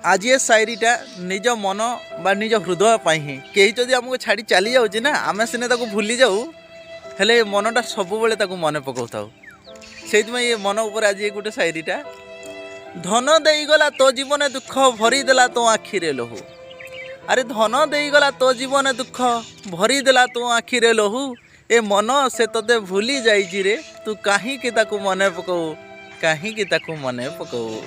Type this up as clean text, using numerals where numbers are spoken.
आज ये शायरीटा निज मन बा निज हृदय ही कहीं जदि आमको छाड़ी चली जाऊँ ना आम सीने भूली जाऊ हेले मनटा सब मन पकाऊ से ये मन उपर आज गोटे शायरीटा धन देगला तो जीवन दुख भरीदेला तो आखिरे लहू। अरे धन देगला तो जीवन दुख भरीदेला तो आखिरे लहू ए मन से तोते भूली जाइए रे तू कहीं मन पकाऊ कहीं मन पकाऊ।